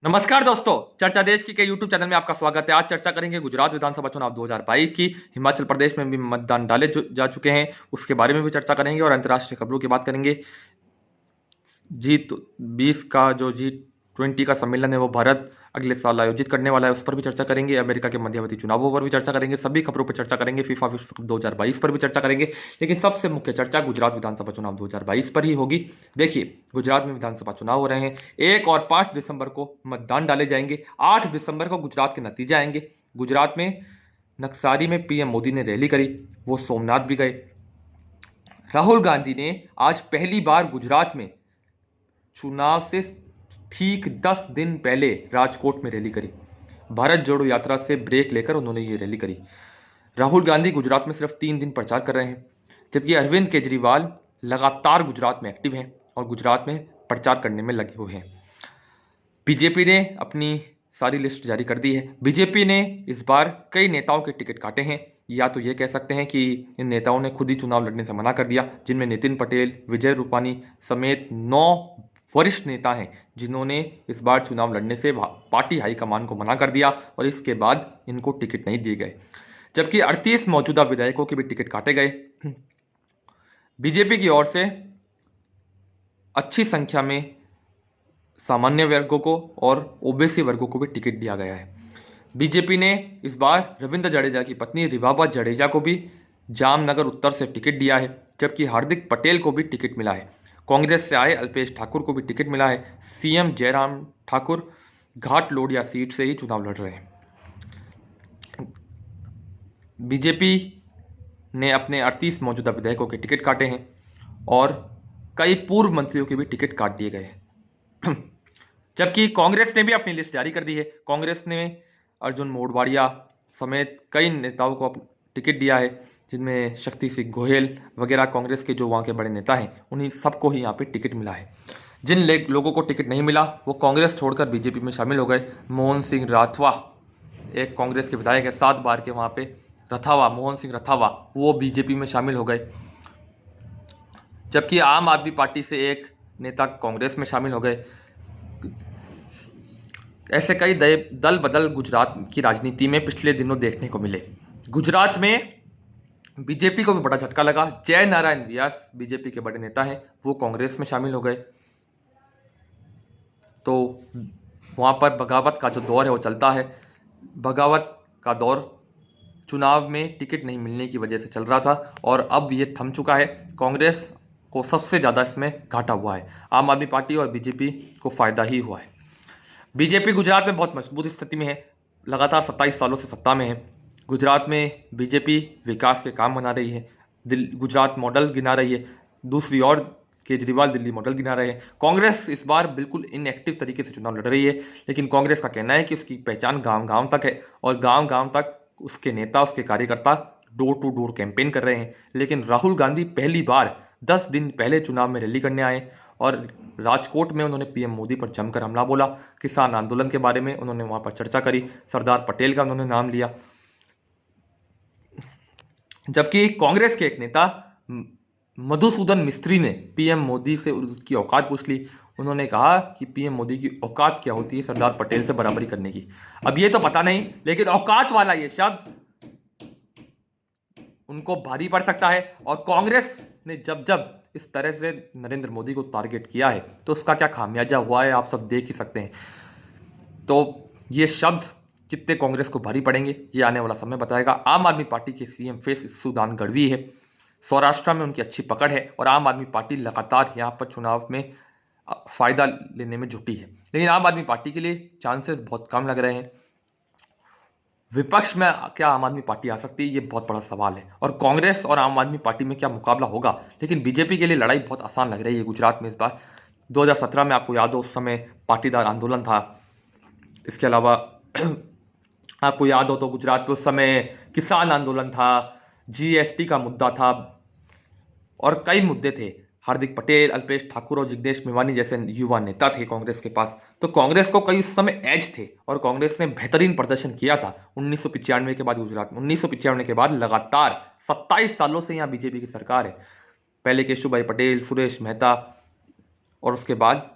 नमस्कार दोस्तों, चर्चा देश की के यूट्यूब चैनल में आपका स्वागत है। आज चर्चा करेंगे गुजरात विधानसभा चुनाव 2022 की। हिमाचल प्रदेश में भी मतदान डाले जा चुके हैं, उसके बारे में भी चर्चा करेंगे और अंतर्राष्ट्रीय खबरों की बात करेंगे। G20 का जो G20 का सम्मेलन है वो भारत अगले साल आयोजित करने वाला है, उस पर भी चर्चा करेंगे। अमेरिका के मध्यवर्ती चुनावों पर भी चर्चा करेंगे, सभी खबरों पर चर्चा करेंगे। फीफा विश्व कप 2022 पर भी चर्चा करेंगे, लेकिन सबसे मुख्य चर्चा गुजरात विधानसभा चुनाव 2022 पर ही होगी। देखिए, गुजरात में विधानसभा चुनाव हो रहे हैं। 1 और 5 दिसंबर को मतदान डाले जाएंगे। 8 दिसंबर को गुजरात के नतीजे आएंगे। गुजरात में नक्सारी में पीएम मोदी ने रैली करी, वो सोमनाथ भी गए। राहुल गांधी ने आज पहली बार गुजरात में चुनाव से ठीक 10 दिन पहले राजकोट में रैली करी। भारत जोड़ो यात्रा से ब्रेक लेकर उन्होंने ये रैली करी। राहुल गांधी गुजरात में सिर्फ 3 दिन प्रचार कर रहे हैं, जबकि अरविंद केजरीवाल लगातार गुजरात में एक्टिव हैं और गुजरात में प्रचार करने में लगे हुए हैं। बीजेपी ने अपनी सारी लिस्ट जारी कर दी है। बीजेपी ने इस बार कई नेताओं के टिकट काटे हैं, या तो ये कह सकते हैं कि इन नेताओं ने खुद ही चुनाव लड़ने से मना कर दिया, जिनमें नितिन पटेल, विजय रूपानी समेत 9 वरिष्ठ नेता हैं जिन्होंने इस बार चुनाव लड़ने से पार्टी हाईकमान को मना कर दिया और इसके बाद इनको टिकट नहीं दिए गए। जबकि 38 मौजूदा विधायकों के भी टिकट काटे गए। बीजेपी की ओर से अच्छी संख्या में सामान्य वर्गों को और ओबीसी वर्गों को भी टिकट दिया गया है। बीजेपी ने इस बार रविंद्र जडेजा की पत्नी रिवाबा जडेजा को भी जामनगर उत्तर से टिकट दिया है, जबकि हार्दिक पटेल को भी टिकट मिला है। कांग्रेस से आए अल्पेश ठाकुर को भी टिकट मिला है। सीएम जयराम ठाकुर घाट लोडिया सीट से ही चुनाव लड़ रहे हैं। बीजेपी ने अपने 38 मौजूदा विधायकों के टिकट काटे हैं और कई पूर्व मंत्रियों के भी टिकट काट दिए गए हैं। जबकि कांग्रेस ने भी अपनी लिस्ट जारी कर दी है। कांग्रेस ने अर्जुन मोढवाडिया समेत कई नेताओं को टिकट दिया है, जिनमें शक्ति सिंह गोहेल वगैरह कांग्रेस के जो वहाँ के बड़े नेता हैं, उन्हीं सबको ही यहाँ पे टिकट मिला है। जिन लोगों को टिकट नहीं मिला वो कांग्रेस छोड़कर बीजेपी में शामिल हो गए। मोहन सिंह राठवा एक कांग्रेस के विधायक है, 7 बार के वहाँ पे रथावा, मोहन सिंह रथावा, वो बीजेपी में शामिल हो गए। जबकि आम आदमी पार्टी से एक नेता कांग्रेस में शामिल हो गए। ऐसे कई दल बदल गुजरात की राजनीति में पिछले दिनों देखने को मिले। गुजरात में बीजेपी को भी बड़ा झटका लगा। जय नारायण व्यास बीजेपी के बड़े नेता हैं, वो कांग्रेस में शामिल हो गए। तो वहाँ पर बगावत का जो दौर है वो चलता है। बगावत का दौर चुनाव में टिकट नहीं मिलने की वजह से चल रहा था और अब ये थम चुका है। कांग्रेस को सबसे ज़्यादा इसमें घाटा हुआ है। आम आदमी पार्टी और बीजेपी को फायदा ही हुआ है। बीजेपी गुजरात में बहुत मजबूत स्थिति में है, लगातार 27 सालों से सत्ता में है। गुजरात में बीजेपी विकास के काम बना रही है, गुजरात मॉडल गिना रही है। दूसरी ओर केजरीवाल दिल्ली मॉडल गिना रहे हैं। कांग्रेस इस बार बिल्कुल इनएक्टिव तरीके से चुनाव लड़ रही है, लेकिन कांग्रेस का कहना है कि उसकी पहचान गांव-गांव तक है और गांव-गांव तक उसके नेता, उसके कार्यकर्ता डोर टू डोर कैंपेन कर रहे हैं। लेकिन राहुल गांधी पहली बार 10 दिन पहले चुनाव में रैली करने आए और राजकोट में उन्होंने पीएम मोदी पर जमकर हमला बोला। किसान आंदोलन के बारे में उन्होंने वहां पर चर्चा करी। सरदार पटेल का उन्होंने नाम लिया। जबकि कांग्रेस के एक नेता मधुसूदन मिस्त्री ने पीएम मोदी से उसकी औकात पूछ ली। उन्होंने कहा कि पीएम मोदी की औकात क्या होती है सरदार पटेल से बराबरी करने की। अब ये तो पता नहीं, लेकिन औकात वाला ये शब्द उनको भारी पड़ सकता है। और कांग्रेस ने जब जब इस तरह से नरेंद्र मोदी को टारगेट किया है तो उसका क्या खामियाजा हुआ है आप सब देख ही सकते हैं। तो ये शब्द कितने कांग्रेस को भारी पड़ेंगे ये आने वाला समय बताएगा। आम आदमी पार्टी के सीएम फेस सुदान गढ़वी है। सौराष्ट्र में उनकी अच्छी पकड़ है और आम आदमी पार्टी लगातार यहाँ पर चुनाव में फायदा लेने में जुटी है, लेकिन आम आदमी पार्टी के लिए चांसेस बहुत कम लग रहे हैं। विपक्ष में क्या आम आदमी पार्टी आ सकती है, ये बहुत बड़ा सवाल है। और कांग्रेस और आम आदमी पार्टी में क्या मुकाबला होगा, लेकिन बीजेपी के लिए लड़ाई बहुत आसान लग रही है गुजरात में इस बार। 2017 में आपको याद हो उस समय पाटीदार आंदोलन था। इसके अलावा आपको याद हो तो गुजरात में उस समय किसान आंदोलन था, जीएसटी का मुद्दा था और कई मुद्दे थे। हार्दिक पटेल, अल्पेश ठाकुर और जिग्नेश मेवानी जैसे युवा नेता थे कांग्रेस के पास, तो कांग्रेस को कई उस समय एज थे और कांग्रेस ने बेहतरीन प्रदर्शन किया था 1995 के बाद। गुजरात में 1995 के बाद लगातार 27 सालों से यहाँ बीजेपी की सरकार है। पहले केशुभाई पटेल, सुरेश मेहता और उसके बाद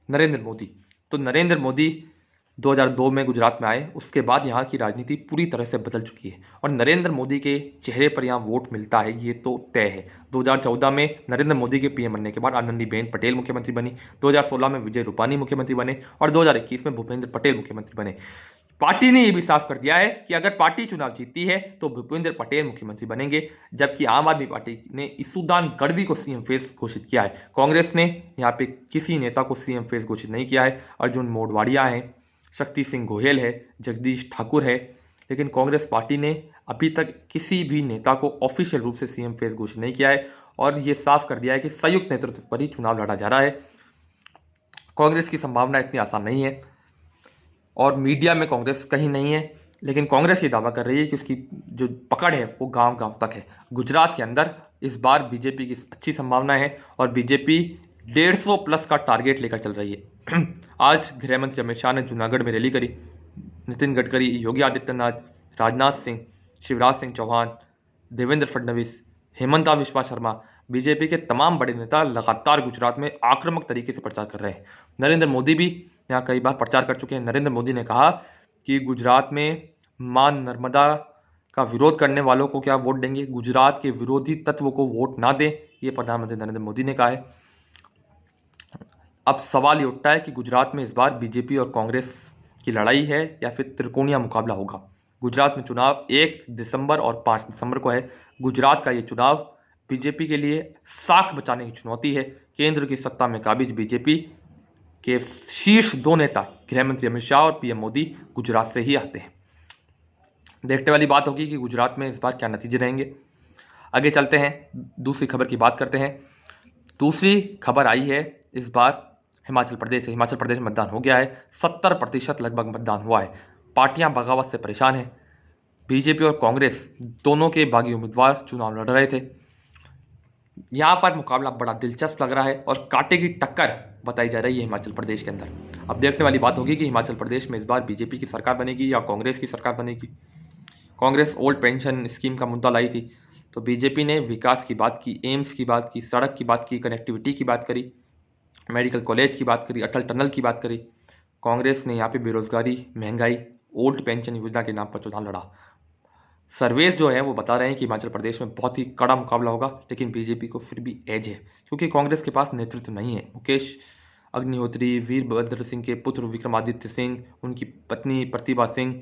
नरेंद्र मोदी। तो नरेंद्र मोदी 2002 में गुजरात में आए, उसके बाद यहाँ की राजनीति पूरी तरह से बदल चुकी है और नरेंद्र मोदी के चेहरे पर यहाँ वोट मिलता है, ये तो तय है। 2014 में नरेंद्र मोदी के पीएम बनने के बाद आनंदीबेन पटेल मुख्यमंत्री बनी, 2016 में विजय रूपानी मुख्यमंत्री बने और 2021 में भूपेंद्र पटेल मुख्यमंत्री बने। पार्टी ने यह भी साफ कर दिया है कि अगर पार्टी चुनाव जीतती है तो भूपेंद्र पटेल मुख्यमंत्री बनेंगे, जबकि आम आदमी पार्टी ने ईसुदान गढ़वी को सीएम फेस घोषित किया है। कांग्रेस ने यहाँ पे किसी नेता को सीएम फेस घोषित नहीं किया है। अर्जुन मोढवाडिया है, शक्ति सिंह गोहेल है, जगदीश ठाकुर है, लेकिन कांग्रेस पार्टी ने अभी तक किसी भी नेता को ऑफिशियल रूप से सीएम फेस घोषित नहीं किया है और ये साफ कर दिया है कि संयुक्त नेतृत्व पर ही चुनाव लड़ा जा रहा है। कांग्रेस की संभावना इतनी आसान नहीं है और मीडिया में कांग्रेस कहीं नहीं है, लेकिन कांग्रेस ये दावा कर रही है कि उसकी जो पकड़ है वो गांव गांव तक है। गुजरात के अंदर इस बार बीजेपी की अच्छी संभावना है और बीजेपी 150 प्लस का टारगेट लेकर चल रही है। आज गृह मंत्री अमित शाह ने जूनागढ़ में रैली करी। नितिन गडकरी, योगी आदित्यनाथ, राजनाथ सिंह, शिवराज सिंह चौहान, देवेंद्र फडणवीस, हेमंता विश्वा शर्मा, बीजेपी के तमाम बड़े नेता लगातार गुजरात में आक्रामक तरीके से प्रचार कर रहे हैं। नरेंद्र मोदी भी यहाँ कई बार प्रचार कर चुके हैं। नरेंद्र मोदी ने कहा कि गुजरात में मां नर्मदा का विरोध करने वालों को क्या वोट देंगे, गुजरात के विरोधी तत्व को वोट ना दें, ये प्रधानमंत्री नरेंद्र मोदी ने कहा है। अब सवाल ये उठता है कि गुजरात में इस बार बीजेपी और कांग्रेस की लड़ाई है या फिर त्रिकोणीय मुकाबला होगा। गुजरात में चुनाव 1 दिसंबर और 5 दिसंबर को है। गुजरात का ये चुनाव बीजेपी के लिए साख बचाने की चुनौती है। केंद्र की सत्ता में काबिज बीजेपी के शीर्ष 2 नेता गृह मंत्री अमित शाह और पीएम मोदी गुजरात से ही आते हैं। देखने वाली बात होगी कि गुजरात में इस बार क्या नतीजे रहेंगे। आगे चलते हैं, दूसरी खबर की बात करते हैं। दूसरी खबर आई है इस बार हिमाचल प्रदेश से। हिमाचल प्रदेश में मतदान हो गया है, 70% लगभग मतदान हुआ है। पार्टियां बगावत से परेशान हैं। बीजेपी और कांग्रेस दोनों के बागी उम्मीदवार चुनाव लड़ रहे थे। यहाँ पर मुकाबला बड़ा दिलचस्प लग रहा है और कांटे की टक्कर बताई जा रही है हिमाचल प्रदेश के अंदर। अब देखने वाली बात होगी कि हिमाचल प्रदेश में इस बार बीजेपी की सरकार बनेगी या कांग्रेस की सरकार बनेगी। कांग्रेस ओल्ड पेंशन स्कीम का मुद्दा लाई थी, तो बीजेपी ने विकास की बात की, एम्स की बात की, सड़क की बात की, कनेक्टिविटी की बात करी, मेडिकल कॉलेज की बात करी, अटल टनल की बात करी। कांग्रेस ने यहाँ पे बेरोजगारी, महंगाई, ओल्ड पेंशन योजना के नाम पर चुनाव लड़ा। सर्वेस जो है वो बता रहे हैं कि हिमाचल प्रदेश में बहुत ही कड़ा मुकाबला होगा, लेकिन बीजेपी को फिर भी एज है क्योंकि कांग्रेस के पास नेतृत्व नहीं है। मुकेश अग्निहोत्री, वीरभद्र सिंह के पुत्र विक्रमादित्य सिंह, उनकी पत्नी प्रतिभा सिंह,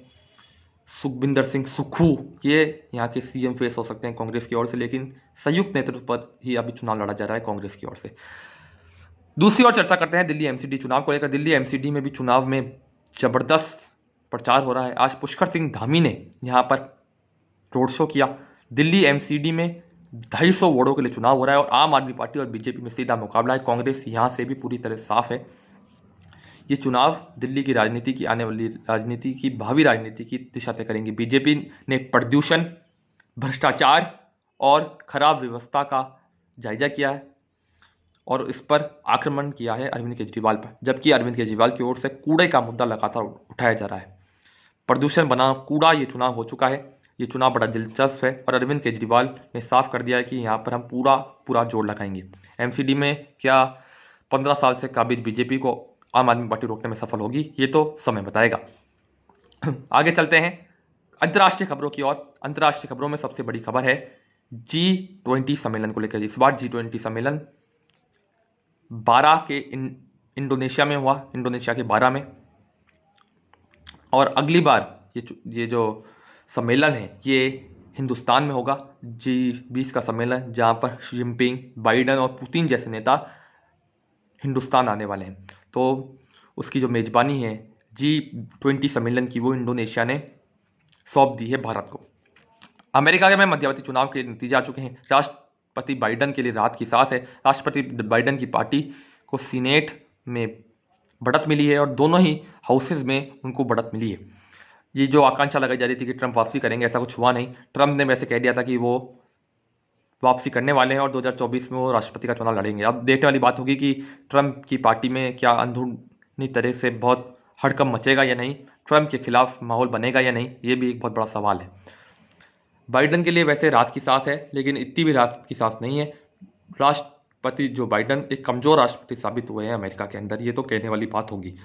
सुखबिंदर सिंह सुक्खू, ये यहाँ के सीएम फेस हो सकते हैं कांग्रेस की ओर से, लेकिन संयुक्त नेतृत्व पर ही अभी चुनाव लड़ा जा रहा है कांग्रेस की ओर से। दूसरी ओर चर्चा करते हैं दिल्ली एमसीडी चुनाव को लेकर। दिल्ली एमसीडी में भी चुनाव में जबरदस्त प्रचार हो रहा है। आज पुष्कर सिंह धामी ने यहाँ पर रोड शो किया। दिल्ली एमसीडी में 250 वोटों के लिए चुनाव हो रहा है और आम आदमी पार्टी और बीजेपी में सीधा मुकाबला है। कांग्रेस यहाँ से भी पूरी तरह साफ है। ये चुनाव दिल्ली की राजनीति की, आने वाली राजनीति की, भावी राजनीति की दिशा तय करेंगे। बीजेपी ने प्रदूषण, भ्रष्टाचार और खराब व्यवस्था का जायजा किया है और इस पर आक्रमण किया है अरविंद केजरीवाल पर, जबकि अरविंद केजरीवाल की ओर से कूड़े का मुद्दा लगातार उठाया जा रहा है। प्रदूषण बनाम कूड़ा ये चुनाव हो चुका है। ये चुनाव बड़ा दिलचस्प है और अरविंद केजरीवाल ने साफ कर दिया है कि यहाँ पर हम पूरा जोर लगाएंगे। एमसीडी में क्या 15 साल से काबिज बीजेपी को आम आदमी पार्टी रोकने में सफल होगी, ये तो समय बताएगा। आगे चलते हैं अंतर्राष्ट्रीय खबरों की ओर। अंतर्राष्ट्रीय खबरों में सबसे बड़ी खबर है G20 सम्मेलन को लेकर। इस बार G20 सम्मेलन 12 के इंडोनेशिया में हुआ, इंडोनेशिया के 12 में, और अगली बार ये जो सम्मेलन है ये हिंदुस्तान में होगा। G20 का सम्मेलन, जहाँ पर शी जिनपिंग, बाइडन और पुतिन जैसे नेता हिंदुस्तान आने वाले हैं। तो उसकी जो मेजबानी है G20 सम्मेलन की, वो इंडोनेशिया ने सौंप दी है भारत को। अमेरिका में मध्यवर्ती चुनाव के नतीजे आ चुके हैं। राष्ट्रपति बाइडन के लिए राहत की सांस है। राष्ट्रपति बाइडन की पार्टी को सीनेट में बढ़त मिली है और दोनों ही हाउसेज में उनको बढ़त मिली है। ये जो आकांक्षा लगाई जा रही थी कि ट्रंप वापसी करेंगे, ऐसा कुछ हुआ नहीं। ट्रंप ने वैसे कह दिया था कि वो वापसी करने वाले हैं और 2024 में वो राष्ट्रपति का चुनाव लड़ेंगे। अब देखने वाली बात होगी कि ट्रंप की पार्टी में क्या अंदरूनी तरह से बहुत हड़कंप मचेगा या नहीं, ट्रंप के खिलाफ माहौल बनेगा या नहीं, ये भी एक बहुत बड़ा सवाल है। बाइडन के लिए वैसे राहत की सांस है, लेकिन इतनी भी राहत की सांस नहीं है। राष्ट्रपति जो बाइडन एक कमज़ोर राष्ट्रपति साबित हुए हैं अमेरिका के अंदर, ये तो कहने वाली बात होगी।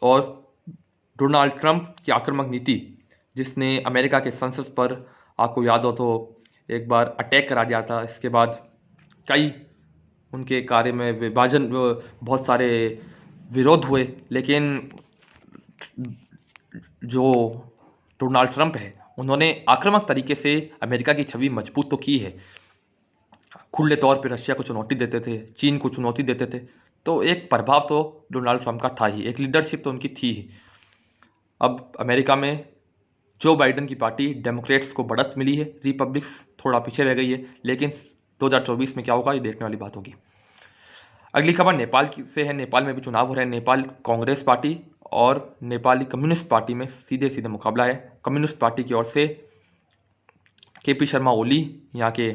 और डोनाल्ड ट्रंप की आक्रामक नीति, जिसने अमेरिका के संसद पर, आपको याद हो तो, एक बार अटैक करा दिया था। इसके बाद कई उनके कार्य में विभाजन, बहुत सारे विरोध हुए, लेकिन जो डोनाल्ड ट्रंप है उन्होंने आक्रामक तरीके से अमेरिका की छवि मजबूत तो की है। खुले तौर पे रशिया को चुनौती देते थे, चीन को चुनौती देते थे, तो एक प्रभाव तो डोनाल्ड ट्रंप का था ही, एक लीडरशिप तो उनकी थी ही। अब अमेरिका में जो बाइडेन की पार्टी, डेमोक्रेट्स को बढ़त मिली है, रिपब्लिक्स थोड़ा पीछे रह गई है, लेकिन 2024 में क्या होगा ये देखने वाली बात होगी। अगली खबर नेपाल से है। नेपाल में भी चुनाव हो रहे हैं। नेपाल कांग्रेस पार्टी और नेपाली कम्युनिस्ट पार्टी में सीधे सीधे मुकाबला है। कम्युनिस्ट पार्टी की ओर से केपी शर्मा ओली यहाँ के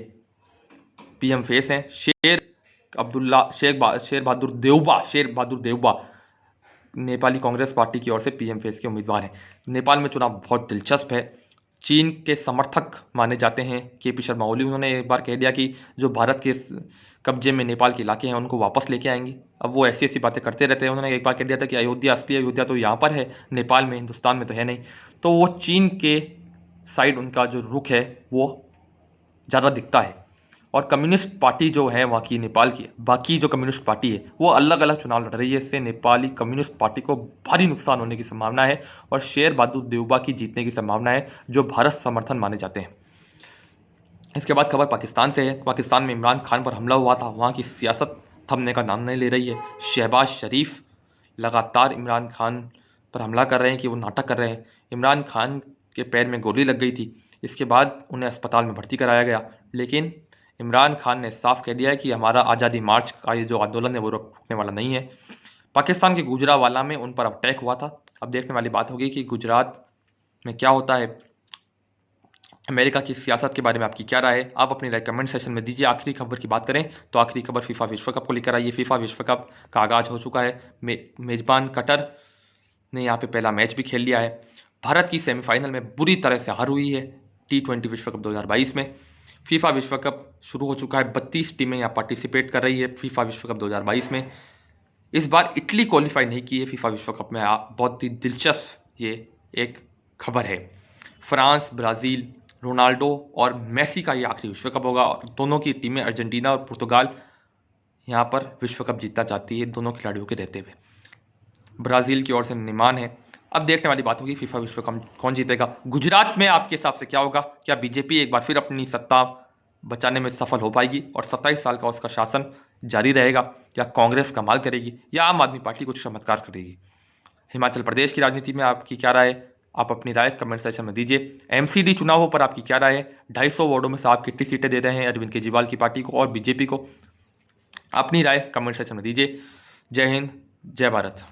पीएम फेस हैं। शेर बहादुर देउबा नेपाली कांग्रेस पार्टी की ओर से पीएम फेस के उम्मीदवार हैं। नेपाल में चुनाव बहुत दिलचस्प है। चीन के समर्थक माने जाते हैं केपी शर्मा ओली। उन्होंने एक बार कह दिया कि जो भारत के कब्जे में नेपाल के इलाके हैं उनको वापस लेके आएंगे। अब वो ऐसी ऐसी बातें करते रहते हैं। उन्होंने एक बार कह दिया था कि अयोध्या, असली अयोध्या तो यहाँ पर है, नेपाल में, हिंदुस्तान में तो है नहीं। तो वो चीन के साइड उनका जो रुख है वो ज़्यादा दिखता है। और कम्युनिस्ट पार्टी जो है वहाँ की, नेपाल की बाकी जो कम्युनिस्ट पार्टी है वो अलग अलग चुनाव लड़ रही है। इससे नेपाली कम्युनिस्ट पार्टी को भारी नुकसान होने की संभावना है और शेर बहादुर देउबा की जीतने की संभावना है, जो भारत समर्थन माने जाते हैं। इसके बाद खबर पाकिस्तान से है। पाकिस्तान में इमरान खान पर हमला हुआ था। वहाँ की सियासत थमने का नाम नहीं ले रही है। शहबाज शरीफ लगातार इमरान खान पर हमला कर रहे हैं कि वो नाटक कर रहे हैं। इमरान खान के पैर में गोली लग गई थी। इसके बाद उन्हें अस्पताल में भर्ती कराया गया, लेकिन इमरान खान ने साफ कह दिया है कि हमारा आज़ादी मार्च का ये जो आंदोलन है वो रुकने वाला नहीं है। पाकिस्तान के गुजरावाला में उन पर अटैक हुआ था। अब देखने वाली बात होगी कि गुजरात में क्या होता है। अमेरिका की सियासत के बारे में आपकी क्या राय है, आप अपनी राय कमेंट सेशन में दीजिए। आखिरी खबर की बात करें तो आखिरी खबर फीफा विश्व कप को लेकर आई है। फीफा विश्व कप का आगाज हो चुका है। मेजबान कतर ने यहाँ पे पहला मैच भी खेल लिया है। भारत की सेमीफाइनल में बुरी तरह से हार हुई है T20 विश्व कप 2022 में। फीफा विश्व कप शुरू हो चुका है। 32 टीमें यहाँ पार्टिसिपेट कर रही है फीफा विश्व कप 2022 में। इस बार इटली क्वालिफाई नहीं की है फीफा विश्व कप में। बहुत ही दिलचस्प ये एक खबर है। फ्रांस, ब्राज़ील, रोनाल्डो और मेसी का ये आखिरी विश्व कप होगा और दोनों की टीमें, अर्जेंटीना और पुर्तगाल, यहाँ पर विश्व कप जीतना चाहती है दोनों खिलाड़ियों के रहते हुए। ब्राज़ील की ओर से नेमार है। अब देखने वाली बात होगी फीफा विश्व कप कौन जीतेगा। गुजरात में आपके हिसाब से क्या होगा? क्या बीजेपी एक बार फिर अपनी सत्ता बचाने में सफल हो पाएगी और 27 साल का उसका शासन जारी रहेगा, या कांग्रेस कमाल करेगी, या आम आदमी पार्टी कुछ चमत्कार करेगी? हिमाचल प्रदेश की राजनीति में आपकी क्या राय है? आप अपनी राय कमेंट सेक्शन में दीजिए। एमसीडी चुनावों पर आपकी क्या राय है? 250 वार्डों में से आप कितनी सीटें दे रहे हैं अरविंद केजरीवाल की पार्टी को और बीजेपी को? अपनी राय कमेंट सेक्शन में दीजिए। जय हिंद, जय भारत।